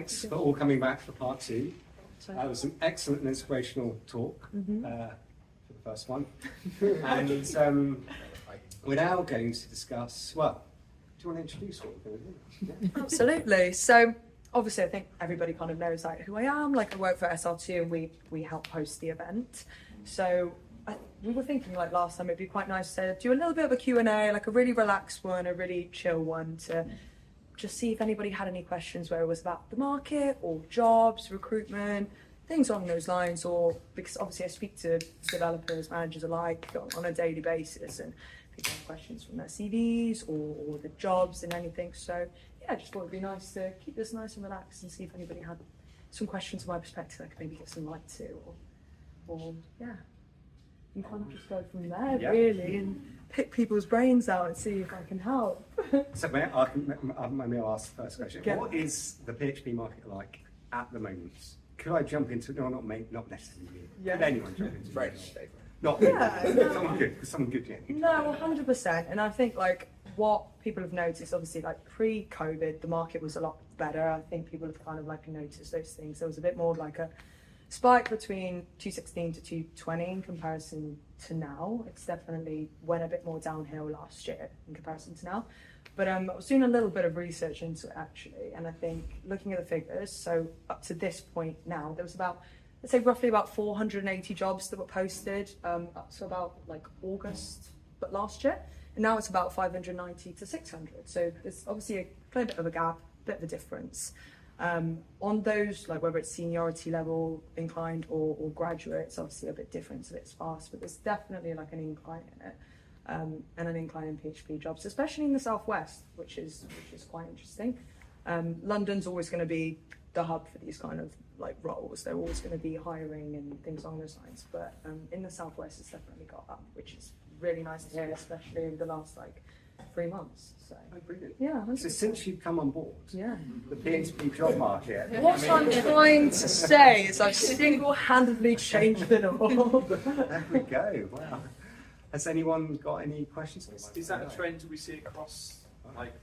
thanks for all coming back for part two. That was an excellent and inspirational talk for the first one. And we're now going to discuss, well, do you want to introduce what we're going to do? Yeah. Absolutely. So obviously I think everybody kind of knows like who I am. Like I work for SR2 and we help host the event. So we were thinking like last time it'd be quite nice to do a little bit of a Q&A, like a really relaxed one, a really chill one, to just see if anybody had any questions, whether it was about the market or jobs, recruitment, things along those lines, or because obviously I speak to developers, managers alike on a daily basis, and people have questions from their CVs or the jobs and anything. So yeah, I just thought it'd be nice to keep this nice and relaxed and see if anybody had some questions from my perspective I could maybe give some light to, or yeah, you kind of just go from there really and pick people's brains out and see if I can help. So may I ask the first question? What is the PHP market like at the moment? Could I jump into, not necessarily you, could anyone jump into it? Not someone good, yeah. No, 100%. And I think like what people have noticed, obviously like pre-COVID, the market was a lot better. I think people have kind of like noticed those things. There was a bit more of like a spike between 2016 to 2020 in comparison to now. It's definitely went a bit more downhill last year in comparison to now. But I was doing a little bit of research into it actually, and I think looking at the figures, so up to this point now, there was about, let's say roughly about 480 jobs that were posted up to about like August, but last year, and now it's about 590 to 600. So there's obviously a clear bit of a gap, bit of a difference. On those, like whether it's seniority level inclined or graduate, it's obviously a bit different, so it's fast, but there's definitely like an incline in it. And an incline in PHP jobs, especially in the southwest, which is quite interesting. London's always going to be the hub for these kind of like roles. They're always going to be hiring and things along those lines. But in the southwest, it's definitely got up, which is really nice to hear, especially over the last like 3 months. So brilliant. Yeah. 100%. So since you've come on board, yeah, the PHP job market. What I'm trying to say is I've single-handedly changed it all. There we go. Wow. Has anyone got any questions? Is that a trend we see across, like,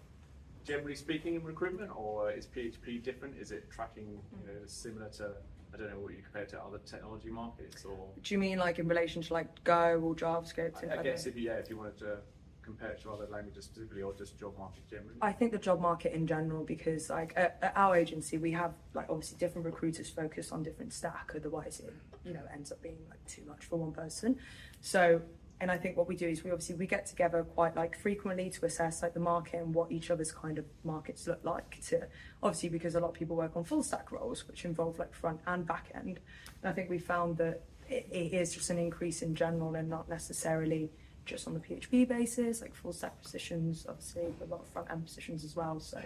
generally speaking in recruitment, or is PHP different? Is it tracking, similar to, I don't know what you compare to other technology markets, or? Do you mean like in relation to like Go or JavaScript? I guess if you wanted to compare it to other languages specifically, or just job market generally. I think the job market in general, because like at our agency we have like obviously different recruiters focused on different stack, otherwise it ends up being like too much for one person. So. And I think what we do is we get together quite like frequently to assess like the market and what each other's kind of markets look like, to obviously because a lot of people work on full stack roles which involve like front and back end. And I think we found that it is just an increase in general and not necessarily just on the PHP basis, like full stack positions, obviously a lot of front end positions as well. So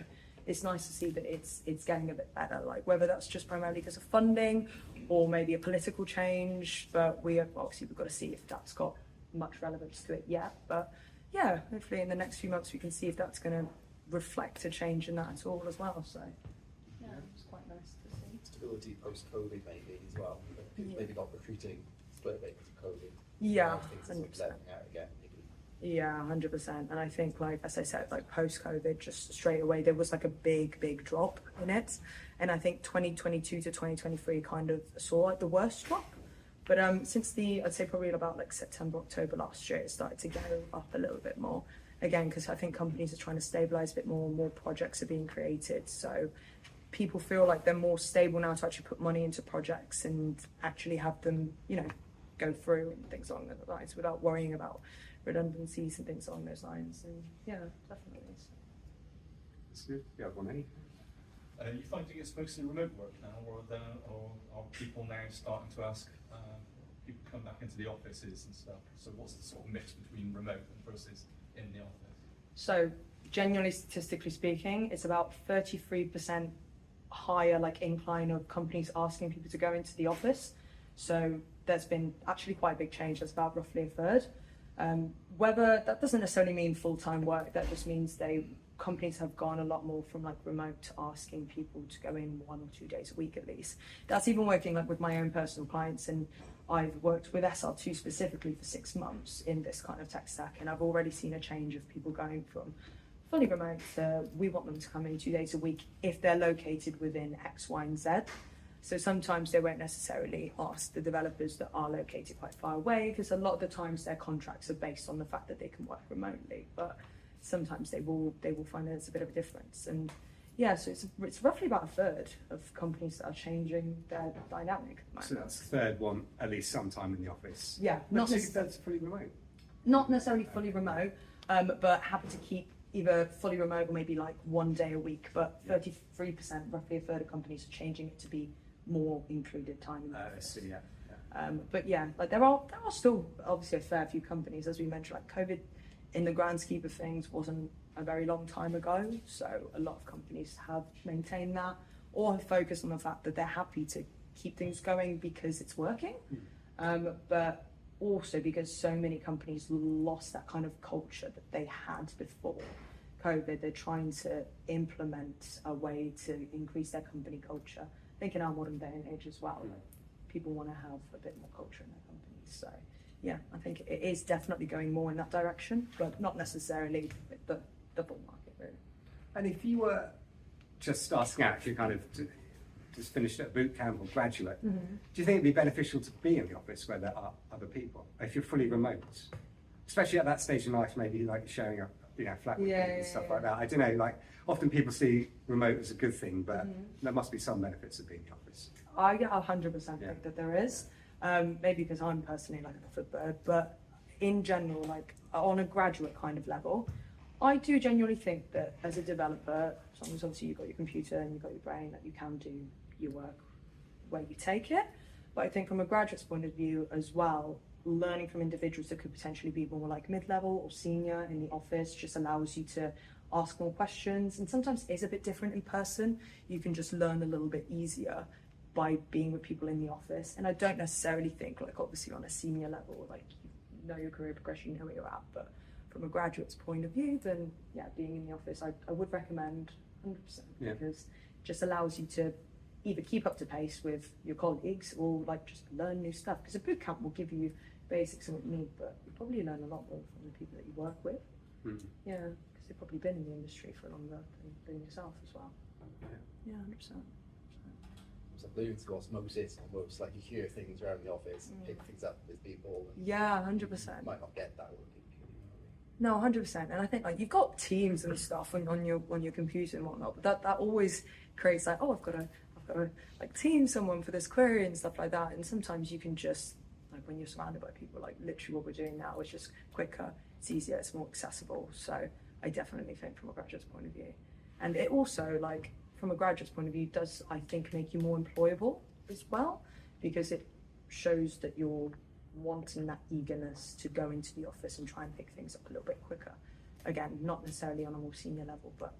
it's nice to see that it's getting a bit better, like whether that's just primarily because of funding or maybe a political change, but we've got to see if that's got much relevance to it yet, but yeah, hopefully in the next few months we can see if that's going to reflect a change in that at all as well. So yeah, it's quite nice to see. Stability post-COVID maybe as well. Maybe not recruiting split because of COVID. Yeah, things are sort of leveling out again. Maybe. Yeah, 100%. And I think, like as I said, like post-COVID, just straight away there was like a big drop in it, and I think 2022 to 2023 kind of saw like the worst drop. But since I'd say probably about like September, October last year, it started to go up a little bit more. Again, because I think companies are trying to stabilise a bit more projects are being created. So people feel like they're more stable now to actually put money into projects and actually have them, go through and things along those lines without worrying about redundancies and things along those lines. And yeah, definitely. That's good. Yeah, one any. Are you finding it's mostly remote work now, or are people now starting to ask people come back into the offices and stuff? So what's the sort of mix between remote and versus in the office? So generally, statistically speaking, it's about 33% higher like incline of companies asking people to go into the office. So there's been actually quite a big change. That's about roughly a third. Whether that doesn't necessarily mean full-time work, that just means companies have gone a lot more from like remote to asking people to go in 1 or 2 days a week at least. That's even working like with my own personal clients, and I've worked with SR2 specifically for 6 months in this kind of tech stack, and I've already seen a change of people going from fully remote, we want them to come in 2 days a week if they're located within X, Y, and Z. So sometimes they won't necessarily ask the developers that are located quite far away, because a lot of the times their contracts are based on the fact that they can work remotely. But sometimes they will find there's a bit of a difference. And yeah, so it's roughly about a third of companies that are changing their dynamic at the moment. So that's the third one, at least sometime in the office. Yeah, Not two-thirds fully remote. not necessarily fully remote, but happy to keep either fully remote or maybe like 1 day a week. But 33%, roughly a third of companies are changing it to be more included time in the office. But yeah, like there are still obviously a fair few companies, as we mentioned, like COVID in the grand scheme of things wasn't a very long time ago, so a lot of companies have maintained that or have focused on the fact that they're happy to keep things going because it's working, but also because so many companies lost that kind of culture that they had before COVID. They're trying to implement a way to increase their company culture. I think in our modern day and age as well, like, people want to have a bit more culture in their companies. So yeah, I think it is definitely going more in that direction, but not necessarily with the full market really. And if you were just starting out, if you kind of just finished at boot camp or graduate, do you think it'd be beneficial to be in the office where there are other people? If you're fully remote, especially at that stage in life, maybe like showing up, flat with people and stuff like that. I don't know, like often people see remote as a good thing, but there must be some benefits of being in the office. I 100% think that there is. Maybe because I'm personally like a footbird, but in general, like on a graduate kind of level, I do genuinely think that as a developer, as long as obviously you've got your computer and you've got your brain, that you can do your work where you take it. But I think from a graduate's point of view as well, learning from individuals that could potentially be more like mid-level or senior in the office just allows you to ask more questions, and sometimes it is a bit different in person. You can just learn a little bit easier by being with people in the office. And I don't necessarily think, like obviously on a senior level, like you know your career progression, you know where you're at, but from a graduate's point of view, then yeah, being in the office, I would recommend 100%, because it just allows you to either keep up to pace with your colleagues or like just learn new stuff, because a boot camp will give you basics and what you need, but you probably learn a lot more from the people that you work with. Yeah, because they've probably been in the industry for longer than yourself as well. Yeah, 100%. So alluding to osmosis almost, like you hear things around the office and pick things up with people. And yeah, 100%. You might not get that with people. No, 100%. And I think like you've got Teams and stuff on your computer and whatnot, but that always creates like, oh, I've got to like team someone for this query and stuff like that. And sometimes you can just, like when you're surrounded by people, like literally what we're doing now is just quicker, it's easier, it's more accessible. So I definitely think from a graduate's point of view. And it also, like from a graduate's point of view, does I think make you more employable as well, because it shows that you're wanting that eagerness to go into the office and try and pick things up a little bit quicker. Again, not necessarily on a more senior level, but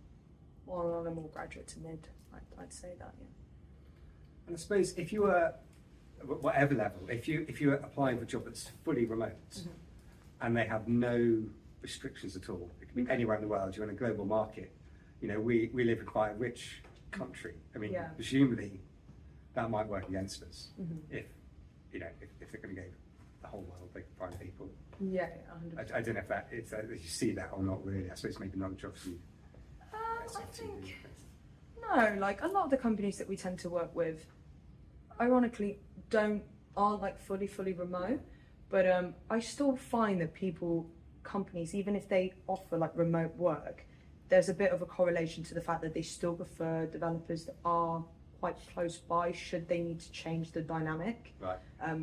more on a more graduate to mid, I'd say that, yeah. And I suppose if you were, whatever level, if you were applying for a job that's fully remote and they have no restrictions at all, it can be anywhere in the world, you're in a global market, we live in quite a rich country. I mean, presumably that might work against us if they're going to go the whole world, they can find people. Yeah, 100%. I don't know if you see that or not really. I suppose maybe not a job for you. I think no. Like a lot of the companies that we tend to work with, ironically, aren't like fully remote. But I still find that companies, even if they offer like remote work, there's a bit of a correlation to the fact that they still prefer developers that are quite close by should they need to change the dynamic. Right.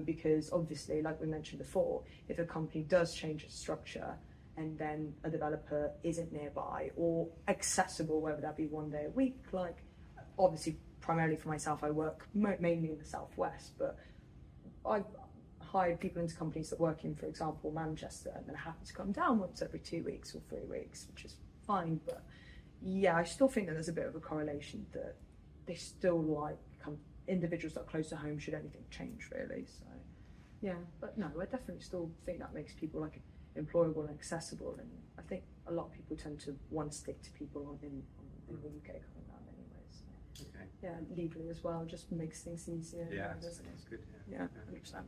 Because obviously, like we mentioned before, if a company does change its structure and then a developer isn't nearby or accessible, whether that be 1 day a week, like obviously primarily for myself, I work mainly in the Southwest, but I've hired people into companies that work in, for example, Manchester, and they're happy to come down once every 2 weeks or 3 weeks, which is fine. But yeah, I still think that there's a bit of a correlation that they still like individuals that are close to home should anything change really. So yeah, but no, I definitely still think that makes people like employable and accessible, and I think a lot of people tend to want to stick to people in the UK coming down anyways. So. Okay. Yeah, legally as well, just makes things easier. Yeah, doesn't that's it? good. Yeah, 100%.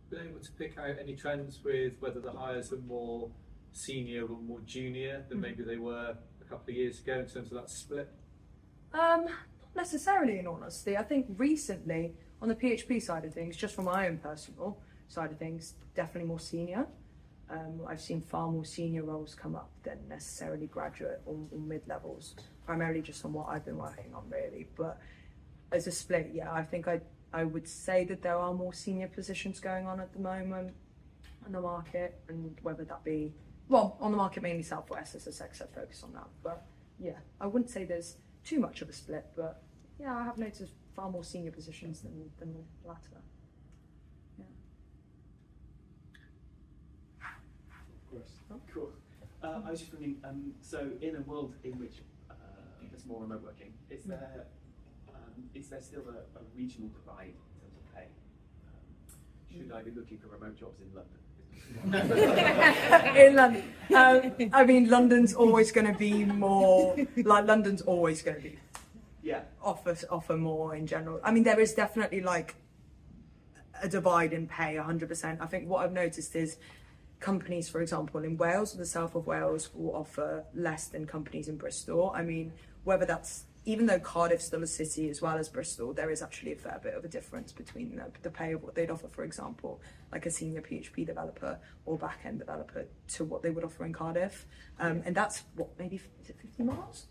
Been able to pick out any trends with whether the hires are more senior or more junior than maybe they were a couple of years ago in terms of that split? Not necessarily, in all honesty. I think recently, on the PHP side of things, just from my own personal side of things, definitely more senior. I've seen far more senior roles come up than necessarily graduate or mid-levels, primarily just on what I've been working on, really. But as a split, yeah, I think I would say that there are more senior positions going on at the moment on the market, and whether that be, well, on the market mainly Southwest, as a sector focus on that. But yeah, I wouldn't say there's too much of a split, but yeah, I have noticed far more senior positions than the latter. Yeah. Cool. I was just wondering, so in a world in which there's more remote working, is there still a regional divide in terms of pay? Should I be looking for remote jobs in London? In London, I mean, London's always going to be more. Like, London's always going to be. Yeah. Offer more in general. I mean, there is definitely like a divide in pay, 100%. I think what I've noticed is companies, for example, in Wales or the south of Wales, will offer less than companies in Bristol. I mean, whether that's, even though Cardiff's still a city as well as Bristol, there is actually a fair bit of a difference between the pay of what they'd offer, for example, like a senior PHP developer or back-end developer, to what they would offer in Cardiff. And that's, what, maybe, is it 50 miles?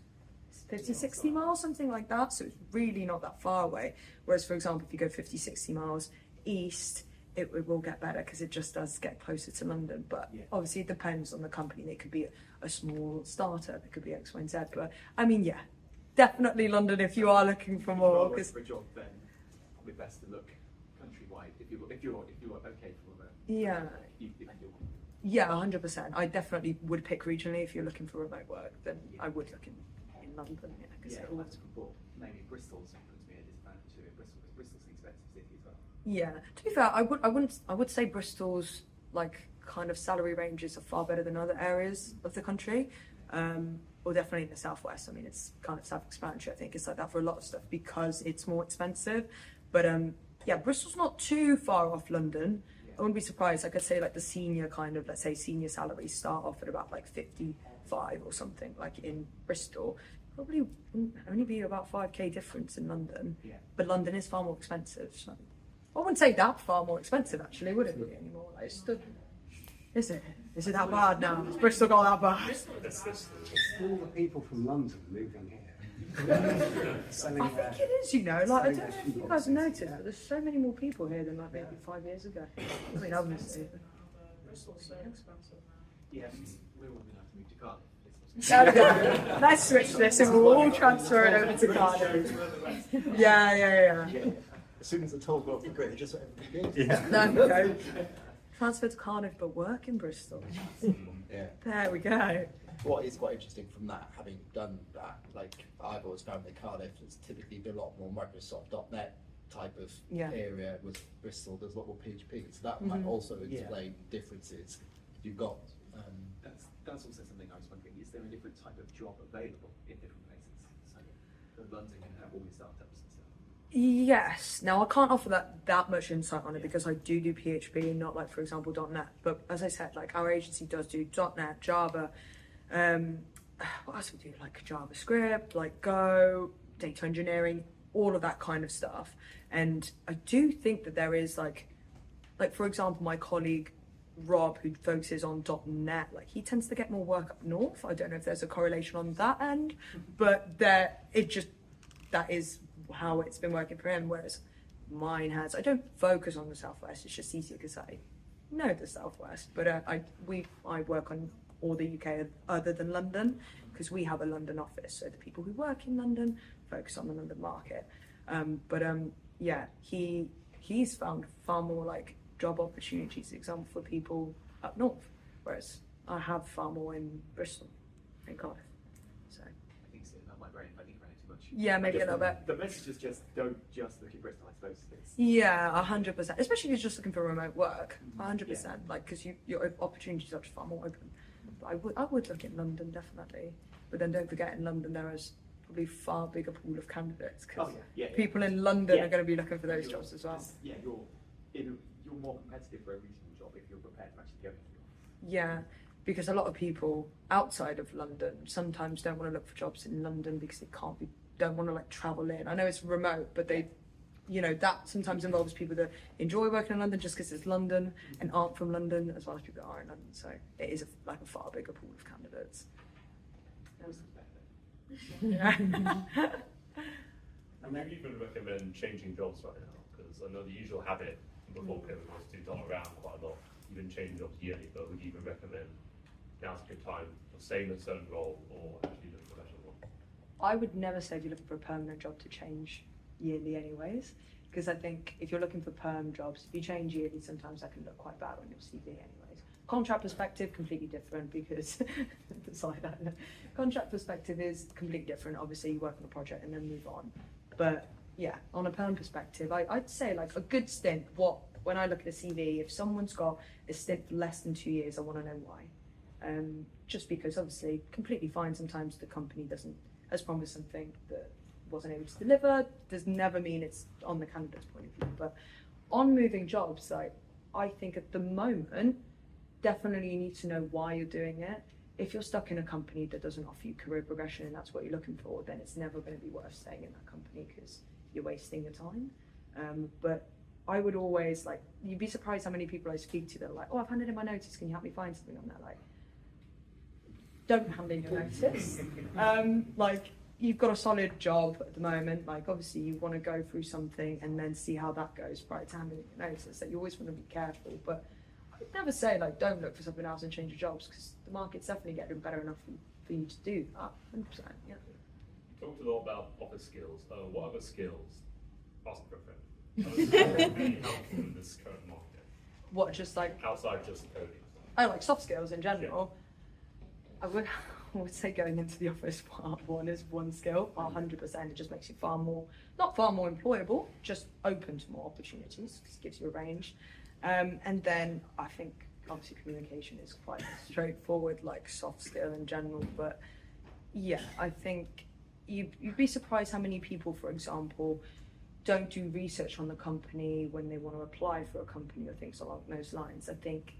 50, 60 miles, something like that. So it's really not that far away. Whereas, for example, if you go 50, 60 miles east, it will get better because it just does get closer to London. But obviously it depends on the company. They could be a small startup, it could be X, Y, and Z. But I mean, yeah, definitely London if you are looking for more. Because for a job, then probably best to look countrywide if you're okay for remote. Yeah. Yeah, 100%. I definitely would pick regionally if you're looking for remote work. Then I would look in London. Yeah, but maybe Bristol's puts me at a disadvantage here. Bristol's an expensive city as well. Yeah. To be fair, I would say Bristol's like kind of salary ranges are far better than other areas of the country. Or definitely in the southwest. I mean, it's kind of self-explanatory. I think it's like that for a lot of stuff because it's more expensive. But yeah, Bristol's not too far off London. I wouldn't be surprised. I could say like the senior kind of, let's say senior salaries start off at about like 55 or something, like in Bristol. Probably wouldn't only be about 5k difference in London. Yeah. But London is far more expensive. So I wouldn't say that far more expensive actually, would it be anymore? Like, is it? Is it that bad now? Has Bristol got that bad? It's all the people from London moving here. I think it is, you know, like, I don't know if you guys have noticed, but there's so many more people here than like maybe 5 years ago. I mean, obviously. Bristol's so expensive now. Yeah, we will have to move to Cardiff. Let's switch this and we'll all transfer it over to Cardiff. Yeah. As soon as the toll go up the grid, it just everything good. Yeah. No. Transfer to Cardiff but work in Bristol. Yeah. There we go. What is quite interesting from that, having done that, like I've always found that Cardiff has typically been a lot more Microsoft.NET type of area, with Bristol there's a lot more PHP, so that might also explain differences. You've got that's also something I was wondering, is there a different type of job available in different places? So London can have all these startups and stuff. Yes. Now I can't offer that much insight on it because I do PHP, not like, for example, .NET. But as I said, like our agency does do .NET, Java. What else we do? Like JavaScript, like Go, data engineering, all of that kind of stuff. And I do think that there is like for example, my colleague Rob, who focuses on .NET, like he tends to get more work up north. I don't know if there's a correlation on that end, but that is how it's been working for him. Whereas mine has, I don't focus on the southwest. It's just easier because I know the southwest. But I work on all the UK other than London because we have a London office. So the people who work in London focus on the London market. Yeah, he's found far more like job opportunities, example, for people up north, whereas I have far more in Bristol and Cardiff. So I think so. That might brain if I think about it too much. Yeah, maybe a little bit. The message is just don't just look at Bristol, I suppose. Yeah, 100%. Especially if you're just looking for remote work, 100%. Like, because your opportunities are just far more open. But I would look at London definitely. But then don't forget, in London there is probably far bigger pool of candidates because people in London are going to be looking for those jobs as well. Yeah, you're more competitive for a regional job if you're prepared to actually go into the office. Yeah, because a lot of people outside of London sometimes don't want to look for jobs in London because they don't want to like travel in. I know it's remote, but they, you know, that sometimes involves people that enjoy working in London just because it's London and aren't from London, as well as people that are in London. So it is like a far bigger pool of candidates. Yeah. And maybe even recommend changing jobs right now, because I know the usual habit before COVID was to dot around quite a lot, even changing jobs yearly, but would you even recommend now's a good time of staying in a certain role or actually look for a better role? I would never say if you're looking for a permanent job to change yearly anyways, because I think if you're looking for perm jobs, if you change yearly, sometimes that can look quite bad on your CV anyways. Contract perspective, completely different, because contract perspective is completely different. Obviously you work on a project and then move on, but yeah, on a perm perspective, I'd say like a good stint. When I look at a CV, if someone's got a stint for less than 2 years, I want to know why. Just because obviously completely fine, sometimes the company has promised something that wasn't able to deliver. Does never mean it's on the candidate's point of view, but on moving jobs, like I think at the moment, definitely you need to know why you're doing it. If you're stuck in a company that doesn't offer you career progression and that's what you're looking for, then it's never going to be worth staying in that company because you're wasting your time. But I would always, like, you'd be surprised how many people I speak to that are like, oh, I've handed in my notice, can you help me find something? On there, like, don't hand in your notice. Like, you've got a solid job at the moment, like obviously you want to go through something and then see how that goes prior to handing in your notice. That you always want to be careful, but I'd never say like don't look for something else and change your jobs, because the market's definitely getting better enough for you to do that. 100%, yeah. You talked a lot about office skills. What other skills? Ask for a friend. Really helpful in this current market. What, just like outside just coding? I like soft skills in general. Yeah. I would say going into the office part one is one skill. 100%. It just makes you not far more employable, just open to more opportunities. Because it gives you a range. And then I think obviously communication is quite straightforward, like soft skill in general. But yeah, I think you'd be surprised how many people, for example, don't do research on the company when they want to apply for a company or things along those lines. I think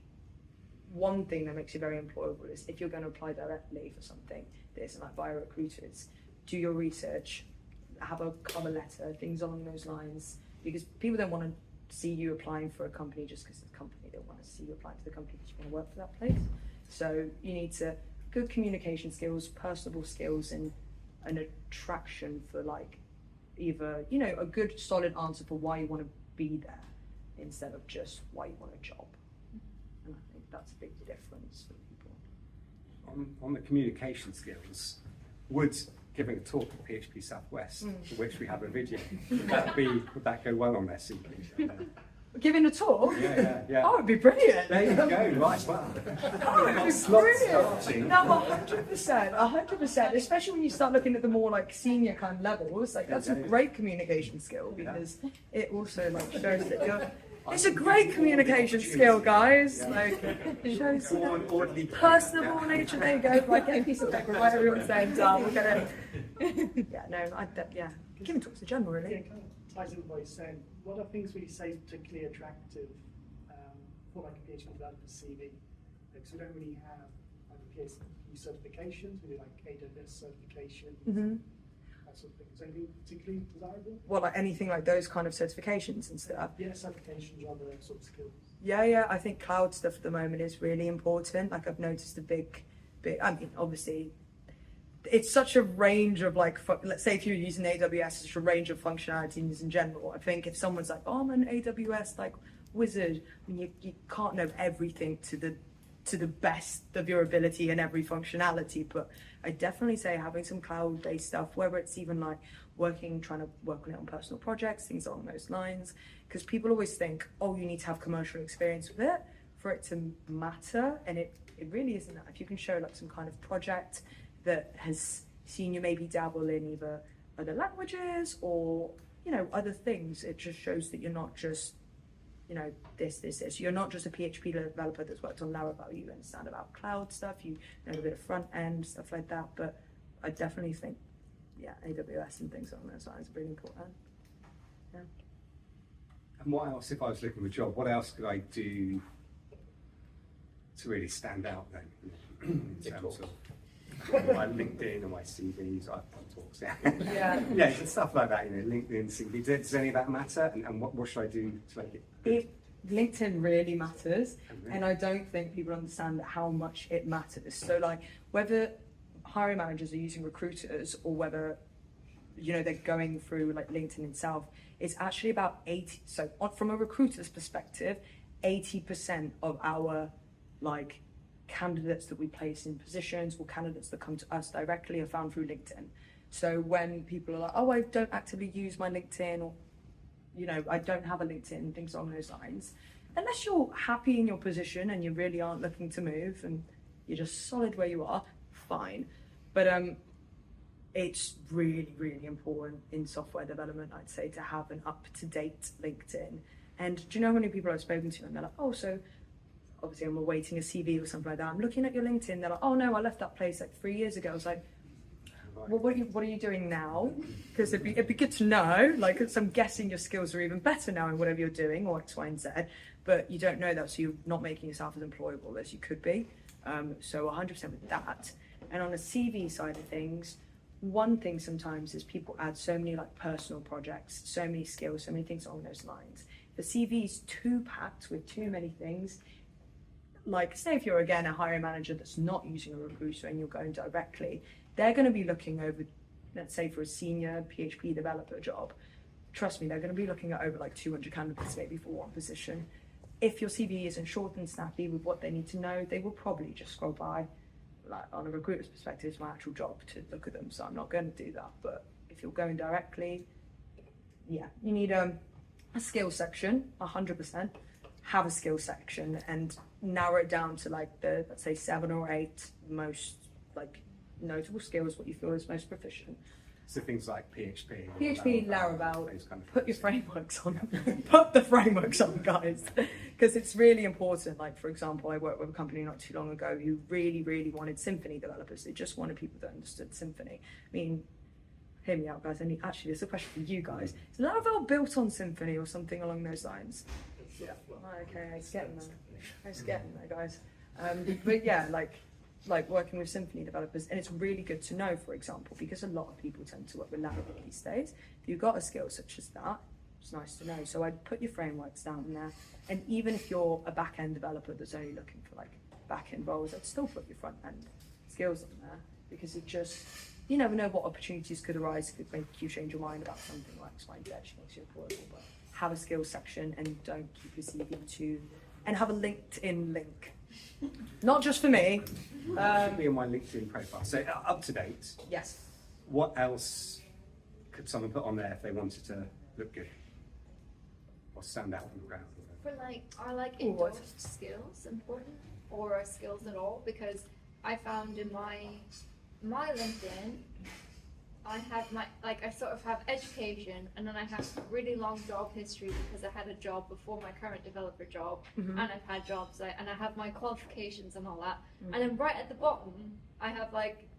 one thing that makes you very employable is if you're going to apply directly for something that isn't like via recruiters, do your research, have a cover letter, things along those lines, because people don't want to see you applying for a company just because it's a company. They want to see you applying to the company because you want to work for that place. So you need good communication skills, personable skills, and an attraction for like either, you know, a good solid answer for why you want to be there instead of just why you want a job. And I think that's a big difference for people. On the communication skills, would giving a talk at PHP Southwest, for which we have a video, would that go well on their CV? Giving a talk? Yeah. Oh, it'd be brilliant. There you go, right, well. Oh, it'd be brilliant. No, 100%, especially when you start looking at the more like senior kind of levels, like that's a great communication skill, because it also like shows that you're, it's a great communication skill, guys. Like, it shows personable nature. There you go. Like, get a piece of paper, write everyone's names down. We'll get it. Yeah. Giving talks in general, really. Yeah, kind of ties into what you said. What are things we say is particularly attractive for like a PHP developer CV? Because we don't really have like PHP certifications. We do like AWS certifications. That sort of thing. Is there anything particularly desirable? What, like anything like those kind of certifications and stuff? Yeah, certifications or other sort of skills. Yeah. I think cloud stuff at the moment is really important. Like I've noticed a big. I mean, obviously, it's such a range of like. Let's say if you're using AWS, it's such a range of functionalities in general. I think if someone's like, "Oh, I'm an AWS like wizard," I mean, you can't know everything to the best of your ability and every functionality, but I definitely say having some cloud-based stuff, whether it's even like trying to work on it on personal projects, things along those lines, because people always think, oh, you need to have commercial experience with it for it to matter, and it really isn't that. If you can show like some kind of project that has seen you maybe dabble in either other languages or, you know, other things, it just shows that you're not just, you know, this. You're not just a PHP developer that's worked on Laravel. You understand about cloud stuff, you know a bit of front end, stuff like that. But I definitely think, yeah, AWS and things along those lines are really important. Yeah. And what else, if I was looking for a job, what else could I do to really stand out then in terms of my LinkedIn and my CVs. I've done talks, yeah, stuff like that. LinkedIn, CV. Does any of that matter? And what should I do to make it good? LinkedIn really matters, and I don't think people understand how much it matters. So like whether hiring managers are using recruiters or whether they're going through like LinkedIn itself, it's actually about 80. So from a recruiter's perspective, 80% of our like candidates that we place in positions or candidates that come to us directly are found through LinkedIn. So when people are like, oh, I don't actively use my LinkedIn, or I don't have a LinkedIn, things along those lines. Unless you're happy in your position and you really aren't looking to move and you're just solid where you are, fine. But it's really, really important in software development, I'd say, to have an up-to-date LinkedIn. And do you know how many people I've spoken to and they're like, oh, so obviously I'm awaiting a CV or something like that. I'm looking at your LinkedIn. They're like, oh no, I left that place like 3 years ago. I was like, well, what are you doing now? Because it'd be good to know. Like, so I'm guessing your skills are even better now in whatever you're doing, or X, Y, and Z. But you don't know that, so you're not making yourself as employable as you could be. So 100% with that. And on the CV side of things, one thing sometimes is people add so many like personal projects, so many skills, so many things along those lines. The CV is too packed with too many things. Like, say if you're again a hiring manager that's not using a recruiter and you're going directly, they're going to be looking over, let's say for a senior PHP developer job, trust me, they're going to be looking at over like 200 candidates maybe for one position. If your CV isn't short and snappy with what they need to know, they will probably just scroll by. Like on a recruiter's perspective, it's my actual job to look at them, so I'm not going to do that. But if you're going directly, yeah, you need a skill section, 100%. Have a skill section and narrow it down to like the, let's say 7 or 8 most like notable skills, what you feel is most proficient. So things like PHP, Laravel, put your frameworks on. Put the frameworks on, guys, because it's really important. Like, for example, I worked with a company not too long ago who really, really wanted Symfony developers. They just wanted people that understood Symfony. I mean, hear me out, guys. Actually, there's a question for you guys. Is Laravel built on Symfony or something along those lines? Yeah. Okay, it's getting there. It's getting there, guys. But yeah, like working with Symfony developers, and it's really good to know, for example, because a lot of people tend to work with Laravel these days. If you've got a skill such as that, it's nice to know. So I'd put your frameworks down there, and even if you're a back-end developer that's only looking for like back-end roles, I'd still put your front-end skills on there, because it just, you never know what opportunities could arise, could make you change your mind about something like X, Y, and Z, makes you employable. But have a skills section and don't keep your CV too, and have a LinkedIn link. Not just for me. Should be on my LinkedIn profile. So up to date. Yes. What else could someone put on there if they wanted to look good or stand out from the crowd? For like, are like endorsed skills important, or skills at all? Because I found in my LinkedIn, I have I sort of have education, and then I have really long job history because I had a job before my current developer job, and I've had jobs, and I have my qualifications and all that. And then right at the bottom, I have like,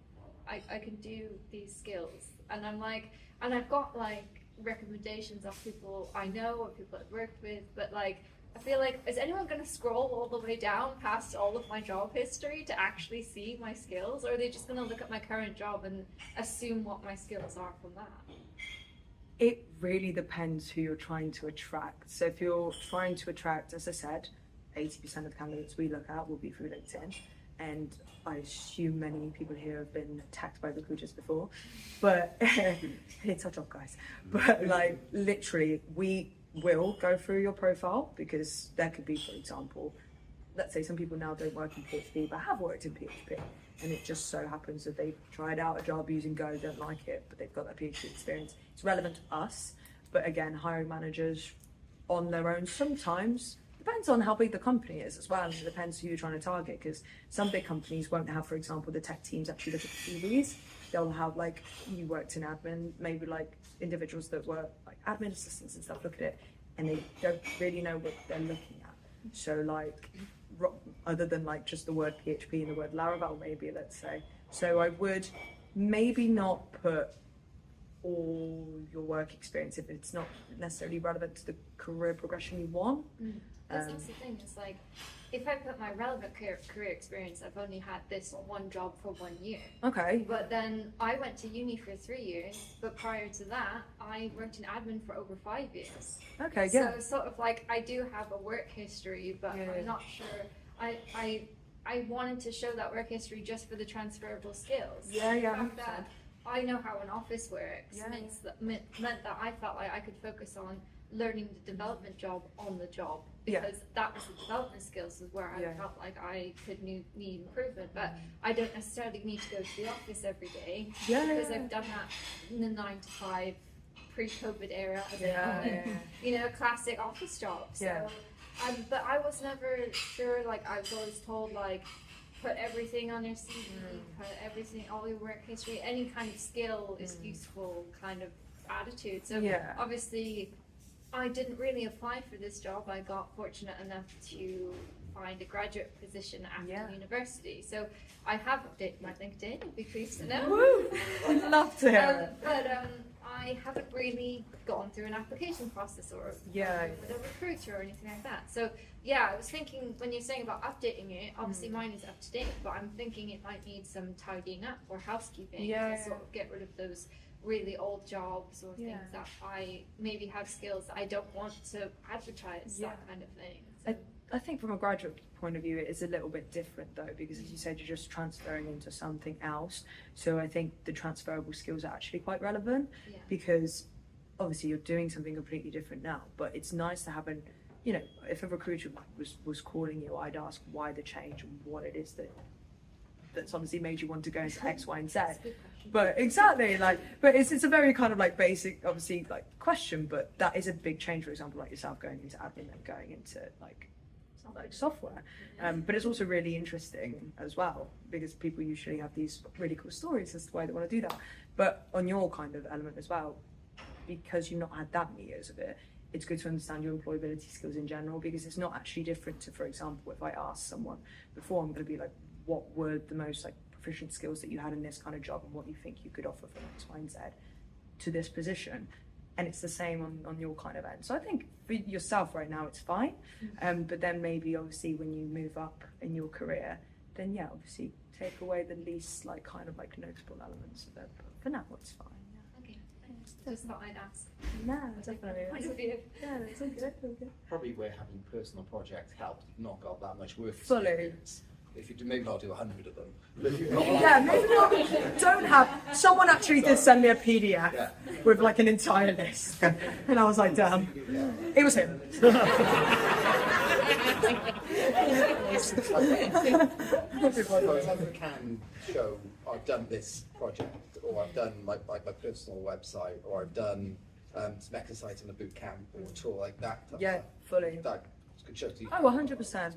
I can do these skills, and I'm like, and I've got like recommendations of people I know or people I've worked with, but like, I feel like, is anyone going to scroll all the way down past all of my job history to actually see my skills, or are they just going to look at my current job and assume what my skills are from that? It really depends who you're trying to attract. So if you're trying to attract, as I said, 80% of the candidates we look at will be through LinkedIn, and I assume many people here have been attacked by recruiters before, but it's our job, guys. But like, literally, we will go through your profile, because there could be, for example, let's say some people now don't work in PHP but have worked in PHP, and it just so happens that they've tried out a job using Go, don't like it, but they've got that PHP experience. It's relevant to us, but again, hiring managers on their own sometimes, depends on how big the company is as well, and it depends who you're trying to target, because some big companies won't have, for example, the tech teams actually look at the CVs. They'll have like, you worked in admin, maybe like individuals that were like admin assistants and stuff look at it, and they don't really know what they're looking at. So like, other than like just the word PHP and the word Laravel maybe, let's say. So I would maybe not put all your work experience if it's not necessarily relevant to the career progression you want. That's the thing. It's like, if I put my relevant career experience, I've only had this one job for 1 year. Okay. But then I went to uni for 3 years, but prior to that, I worked in admin for over 5 years. Okay, yeah. So it's sort of like, I do have a work history, but I'm not sure. I wanted to show that work history just for the transferable skills. Yeah, yeah. The fact that I know how an office works meant that I felt like I could focus on learning the development job on the job, because that was the development skills is where I felt like I could need improvement, but I don't necessarily need to go to the office every day because I've done that in the 9 to 5 pre-COVID era, you know, classic office job. So, but I was never sure, like I was always told like, put everything on your CV, put everything, all your work history, any kind of skill is useful kind of attitude. So obviously I didn't really apply for this job. I got fortunate enough to find a graduate position after university. So I have updated my LinkedIn, it'd be pleased to know. Woo! I'd love to hear it. But I haven't really gone through an application process or with a recruiter or anything like that. So I was thinking, when you're saying about updating it, obviously mine is up to date, but I'm thinking it might need some tidying up or housekeeping to sort of get rid of those really old jobs or things that I maybe have skills that I don't want to advertise, that kind of thing. So. I think from a graduate point of view, it is a little bit different though, because as you said, you're just transferring into something else. So I think the transferable skills are actually quite relevant because obviously you're doing something completely different now, but it's nice to have you know, if a recruiter was calling you, I'd ask why the change and what it is that's obviously made you want to go into X, Y, and Z. But exactly, like, but it's a very kind of like basic, obviously, like question, but that is a big change, for example, like yourself going into admin and going into like software. But it's also really interesting as well, because people usually have these really cool stories as to why they want to do that. But on your kind of element as well, because you've not had that many years of it, it's good to understand your employability skills in general, because it's not actually different to, for example, if I ask someone before, I'm going to be like, what were the most like proficient skills that you had in this kind of job and what you think you could offer from X, Y, and Z to this position. And it's the same on your kind of end. So I think for yourself right now, it's fine. But then maybe obviously when you move up in your career, then obviously take away the least like kind of like noticeable elements of it. But for now, it's fine. Okay, just thought I'd ask. No, definitely. Point of view. Yeah, that's okay. Probably where having personal projects helped. You've not got that much work Fully. experience. If you do, maybe not do 100 of them. But if you've got Maybe not. Don't have. Someone actually did send me a PDF with like an entire list, and I was like, damn, it was him. I can show I've done this project, or I've done my personal website, or I've done some exercise in a boot camp or a tour like that. Fully. That could show to you. Oh, 100%.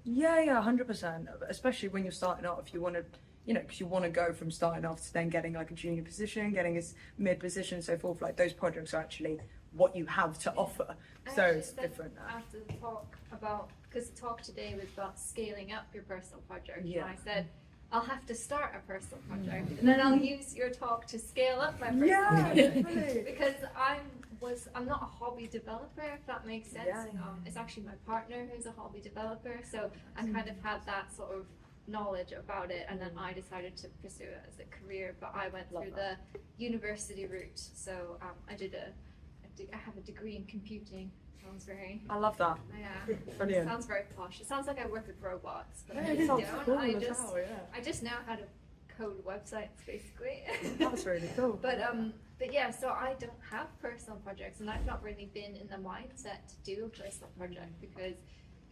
Yeah, 100%. Especially when you're starting off, if you want to, you know, because you want to go from starting off to then getting like a junior position, getting a mid position, and so forth. Like those projects are actually what you have to offer. So it's different now. After the talk about, because the talk today was about scaling up your personal project, and I said, I'll have to start a personal project, and then I'll use your talk to scale up my personal project. Because I'm not a hobby developer, if that makes sense. It's actually my partner who's a hobby developer, so I kind of had that sort of knowledge about it, and then I decided to pursue it as a career. But I went through the university route, so I have a degree in computing. Sounds very. I love that. Yeah. Brilliant. It sounds very posh. It sounds like I work with robots, but it sounds cool I as just, hell, I just know how to code websites, basically. That's really cool. But yeah, so I don't have personal projects, and I've not really been in the mindset to do a personal project because,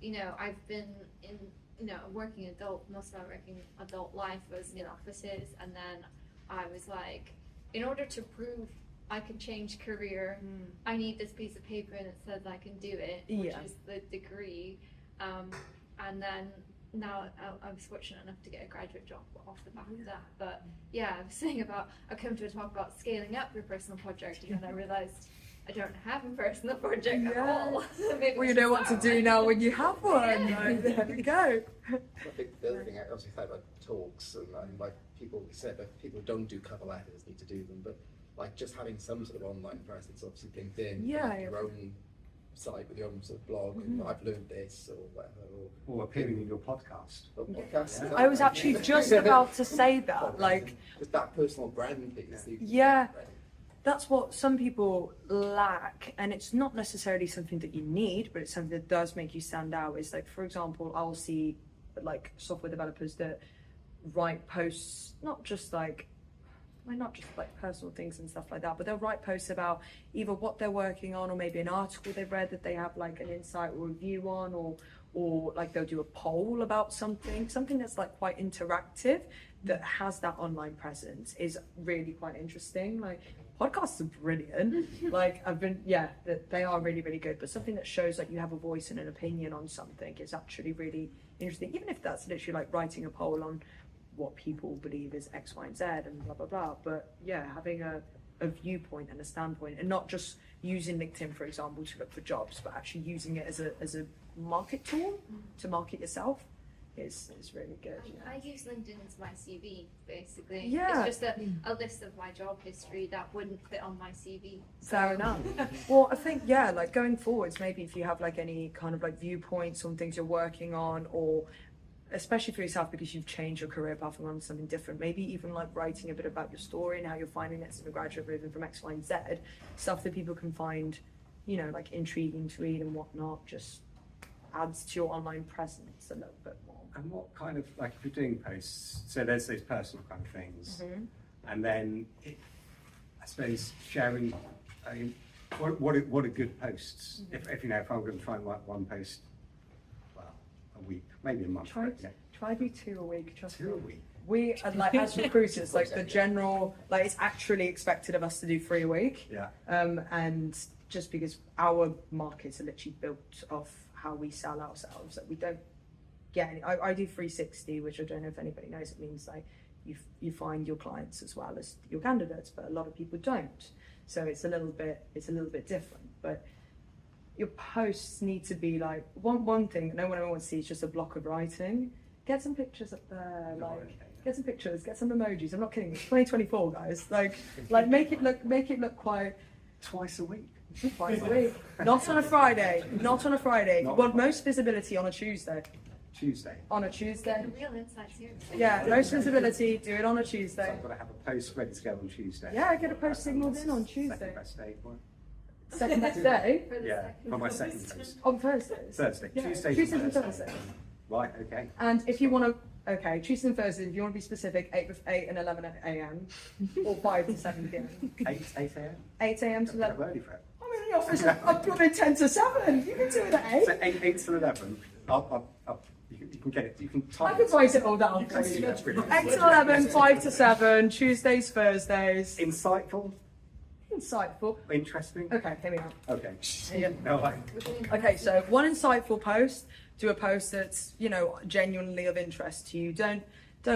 you know, I've been in, you know, a working adult. Most of my working adult life was in offices, and then I was like, in order to prove I can change career, I need this piece of paper that says I can do it, which is the degree. And then now I was fortunate enough to get a graduate job off the back of that. But yeah, I was saying about, I come to a talk about scaling up your personal project, and then I realized I don't have a personal project at all. Well, you know what to do now when you have one. There we go. I think the other thing I obviously thought about talks, and like people said that people who don't do cover letters need to do them, but like just having some sort of online presence, obviously LinkedIn, your own site with your own sort of blog, and I've learned this or whatever, Or appearing in your podcast. or podcast. Yeah. I was actually just about to say that, like, it's that personal brand piece. that you can Yeah. get. that's what some people lack, and it's not necessarily something that you need, but it's something that does make you stand out. Is like, for example, I'll see like software developers that write posts, not just like personal things and stuff like that, but they'll write posts about either what they're working on, or maybe an article they've read that they have like an insight or review on, or like they'll do a poll about something that's like quite interactive, that has that online presence, is really quite interesting. Like, podcasts are brilliant. Like, they are really, really good, but something that shows like you have a voice and an opinion on something is actually really interesting, even if that's literally like writing a poll on what people believe is X, Y, and Z and blah, blah, blah. But yeah, having a viewpoint and a standpoint, and not just using LinkedIn, for example, to look for jobs, but actually using it as a market tool to market yourself is really good. Yeah. I use LinkedIn as my CV, basically. Yeah. It's just a list of my job history that wouldn't fit on my CV. Fair enough. Well, I think, yeah, like going forwards, maybe if you have like any kind of like viewpoints on things you're working on, or especially for yourself because you've changed your career path and on something different, maybe even like writing a bit about your story and how you're finding it as a graduate moving from X, Y, and Z, stuff that people can find, you know, like intriguing to read and whatnot, just adds to your online presence a little bit more. And what kind of, like, if you're doing posts, so there's those personal kind of things, and then I suppose sharing, I mean, what are good posts? If you know, if I'm going to try and write one post, well, a week, maybe a month. Try do 2 a week. Trust me. 2 a week. We are, like, as recruiters, like the general, like it's actually expected of us to do 3 a week. Yeah. And just because our markets are literally built off how we sell ourselves, that we don't get any. I do 360, which I don't know if anybody knows. It means like you find your clients as well as your candidates, but a lot of people don't. So it's a little bit different. But your posts need to be like one thing that no one ever wants to see is just a block of writing. Get some pictures up there, get some pictures, get some emojis. I'm not kidding. It's 2024, guys. Like make it look quite. Twice a week. Twice a week. Not on a Friday. Not on a Friday. You want most visibility on a Tuesday. On a Tuesday. Real insights here. Yeah, most visibility. Do it on a Tuesday. So I've got to have a post ready to go on Tuesday. Yeah, get a post signaled in on Tuesday. Second best day for it. Second best day? Yeah, for my second post. On Thursdays? Thursday. Yeah. Tuesdays and Thursday. Right, okay. And if you want to, okay, Tuesday and Thursday, if you want to be specific, 8 and 11 a.m. or 5 to 7 p.m. 8 a.m.? 8 a.m. to 11. I'm early for it. I'm in the office, I'm plugging 10 to 7. You can do it at 8. So 8 to 11. You can get it. You can I type can write it all down for you. 8 to 11, 5 to 7, Tuesdays, Thursdays. Insightful? Insightful. Interesting? Okay, here we are. Okay. Yeah. No, Okay, so one insightful post, do a post that's, you know, genuinely of interest to you. Don't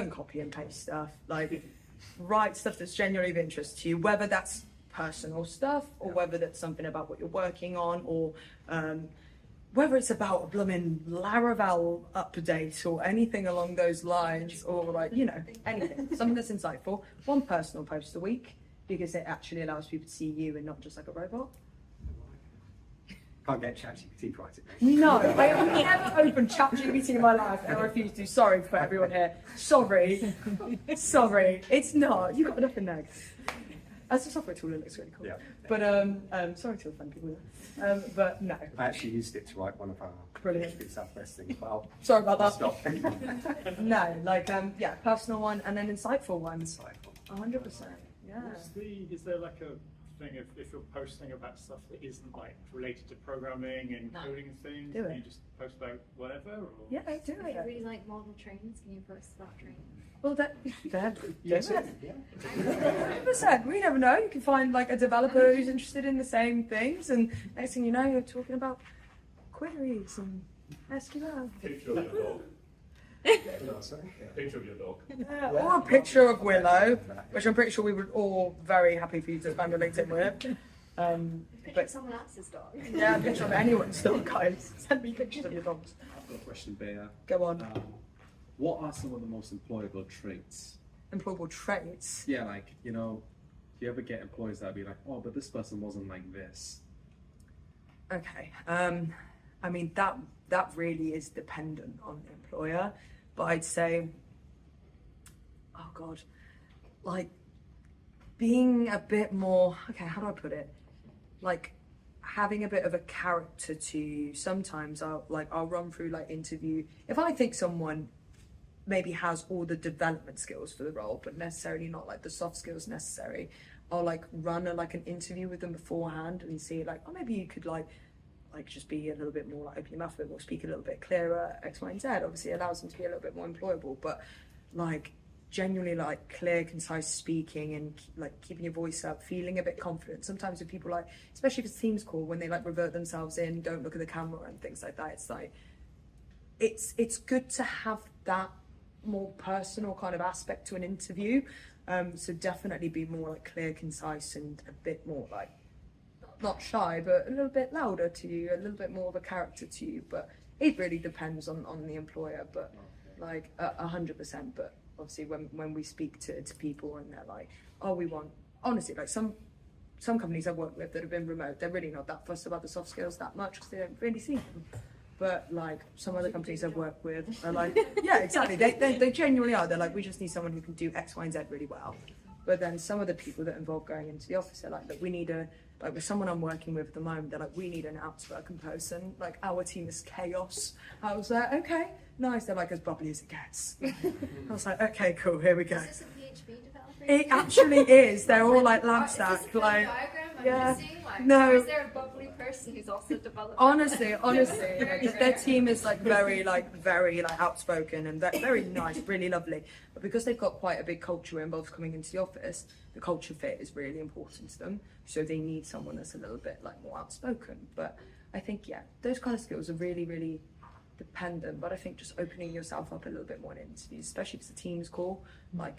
copy and paste stuff. Like, write stuff that's genuinely of interest to you, whether that's personal stuff or whether that's something about what you're working on, or whether it's about a blooming Laravel update or anything along those lines, or like, you know, anything, something that's insightful. One personal post a week, because it actually allows people to see you and not just like a robot. can't get ChatGPT to write it. No, I have never opened ChatGPT in my life, and I refuse to. Sorry for everyone here. Sorry. It's not. You've got enough in there. As a software tool, it looks really cool. Yeah. But sorry to offend people. But no. I actually used it to write one of our Brilliant. Southwest things. But I'll Sorry about that. stop. No, like yeah, personal one and then insightful one. Insightful. 100%. Yeah. Is there like a thing if you're posting about stuff that isn't like related to programming and coding and things, Do can it. you just post about whatever? Or? Yeah, do I it. really like model trains. Can you post about trains? Well, do it. Yeah. 100%. We never know. You can find like a developer who's interested in the same things, and next thing you know, you're talking about queries and SQL. Picture of your dog. Sorry. Picture of your dog. Or a picture of Willow, which I'm pretty sure we would all very happy for you to expand your LinkedIn with. Picture But of someone else's dog. yeah, a picture of anyone's dog, guys. Send me pictures of your dogs. I've got a question, Beya. Go on. What are some of the most employable traits? Employable traits. Yeah, like, you know, do you ever get employees that be like, oh, but this person wasn't like this? Okay. I mean, that really is dependent on the employer, but I'd say, oh God, like being a bit more, okay, how do I put it? Like having a bit of a character to you. Sometimes I'll run through like interview. If I think someone maybe has all the development skills for the role, but necessarily not like the soft skills necessary, I'll like run an interview with them beforehand and see like, oh, maybe you could like just be a little bit more like open your mouth a bit more, speak a little bit clearer, X, Y, and Z. Obviously, it allows them to be a little bit more employable, but like genuinely like clear, concise speaking and like keeping your voice up, feeling a bit confident. Sometimes with people like, especially if it's Teams call, when they like revert themselves in, don't look at the camera and things like that, it's like it's good to have that more personal kind of aspect to an interview. So definitely be more like clear, concise, and a bit more like not shy, but a little bit louder to you, a little bit more of a character to you. But it really depends on the employer, but like 100%. But obviously when we speak to people and they're like, oh, we want, honestly, like some companies I've worked with that have been remote, they're really not that fussed about the soft skills that much because they don't really see them. But like some other companies I've worked with are like, yeah, exactly. They genuinely are. They're like, we just need someone who can do X, Y, and Z really well. But then some of the people that involve going into the office are like, look, we need like with someone I'm working with at the moment, they're like, we need an outspoken person. Like our team is chaos. I was like, okay, nice. They're like as bubbly as it gets. I was like, okay, cool, here we go. Is this a PHP developer? It actually is. They're all like lab stack, like yeah. No. Or is there a bubbly person who's also developing? Honestly, like, their team is like very outspoken and very nice, really lovely. But because they've got quite a big culture involved coming into the office, the culture fit is really important to them. So they need someone that's a little bit like more outspoken. But I think those kind of skills are really, really dependent. But I think just opening yourself up a little bit more in interviews, especially if it's a Teams call, like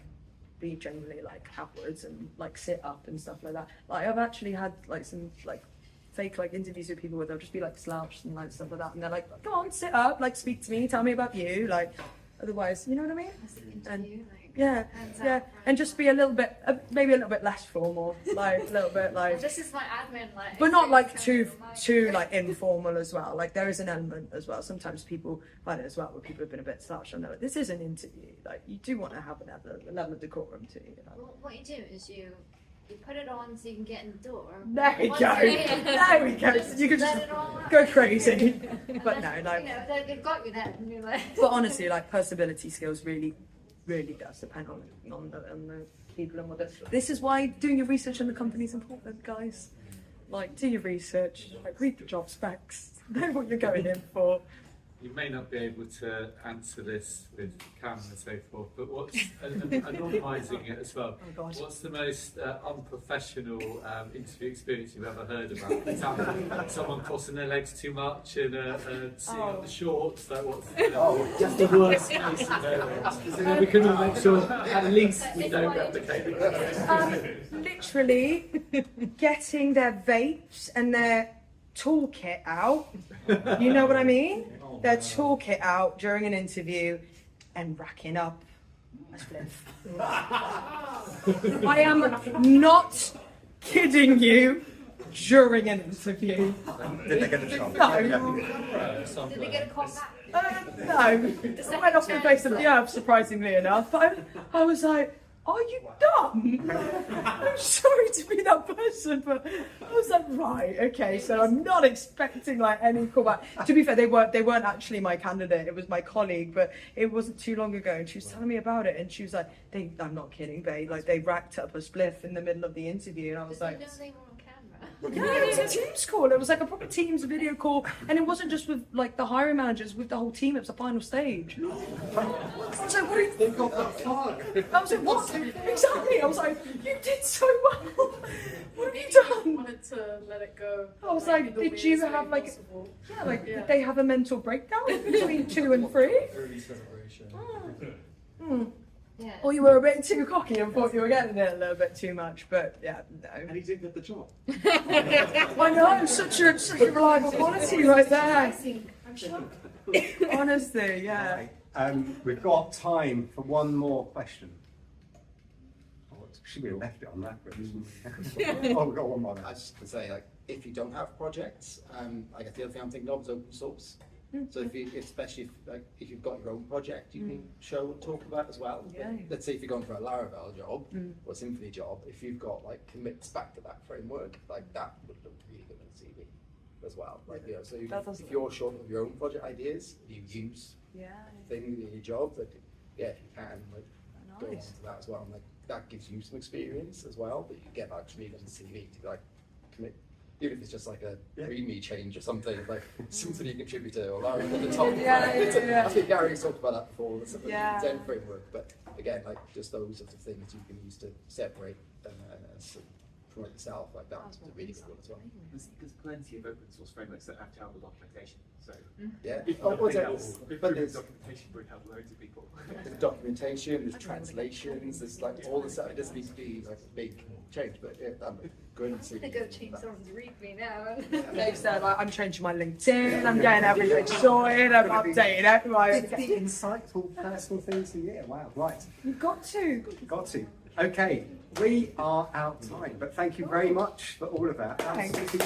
be generally like outwards and like sit up and stuff like that. Like I've actually had like some like fake like interviews with people where they'll just be like slouched and like stuff like that, and they're like, come on, sit up, like speak to me, tell me about you, like otherwise, you know what I mean? And yeah, and just be a little bit, maybe a little bit less formal, like a little bit like. This is my admin, like. But not like too like informal as well. Like there is an element as well. Sometimes people find it as well where people have been a bit slouched and they're like, this is an interview. Like you do want to have a level of decorum too. You know? Well, what you do is you put it on so you can get in the door. There we go. There we go. You can just go crazy. But no, like. You know, they've got you there, and you're like. But honestly, like personability skills really does depend on the people and what they're. This is why doing your research on the company is important, guys. Like, do your research, like read the job specs, know what you're going in for. You may not be able to answer this with camera and so forth, but what's anonymising it as well? Oh, what's the most unprofessional interview experience you've ever heard about? Is that someone crossing their legs too much and sitting on the shorts? Like what's just the worst case scenario? We can all make sure at least we don't replicate it. Literally getting their vapes and their toolkit out. You know what I mean? Their toolkit out during an interview and racking up a spliff. I am not kidding you. During an interview. Did they get a job? No. Did they get a call back? No. I went off the face of the earth, surprisingly enough. But I was like, are you dumb? I'm sorry to be that person, but I was like, right, okay, so I'm not expecting like any callback. To be fair, they weren't actually my candidate, it was my colleague, but it wasn't too long ago, and she was telling me about it, and she was like, I'm not kidding, babe, like they racked up a spliff in the middle of the interview, and I was like, yeah, it was a Teams call. It was like a proper Teams video call, and it wasn't just with like the hiring managers, with the whole team. It was the final stage. I was like, what do you think of that far? I was like, what? Exactly. I was like, you did so well. What have you done? Wanted to let it go. I was like, did you have like, did they have a mental breakdown between 2 and 3? Early celebration. Yeah. Or you were a bit too cocky and thought you were getting it a little bit too much, but yeah, no. And he didn't get the job. I know, such a reliable quality right there. I'm shocked. Honestly, yeah. We've got time for one more question. Oh, should we have left it on that? Oh, we've got one more. I was just going to say, like, if you don't have projects, I guess the other thing I'm thinking of is open source. So if you, especially if you've got your own project, you can show and talk about as well. Yeah. Let's say if you're going for a Laravel job or a Symfony job, if you've got like commits back to that framework, like that would look really good on the CV as well. Like, you know, so if you're short of your own project ideas, you use things in your job, that you can like go on to that as well. And like that gives you some experience as well, but you get like really on the CV to like commit. Even if it's just like a README change or something, like Symfony contributor or Laravel at the top. I think Gary's talked about that before, the Zen framework. But again, like just those sorts of things you can use to separate and promote yourself, like that's a really good one as well. There's plenty of open source frameworks that have terrible documentation. So but there's documentation would help loads of people. There's documentation, there's translations, there's like all this stuff. It doesn't need to be like a big change, but I'm going to see. I'm gonna go change someone's README now. Dave said, like, I'm changing my LinkedIn, I'm getting everything sorted, I'm updating everyone. 50 insightful personal things a year. Wow, right. You've got to. Got to. Okay, we are out of time, but thank you very much for all of that. Thank you.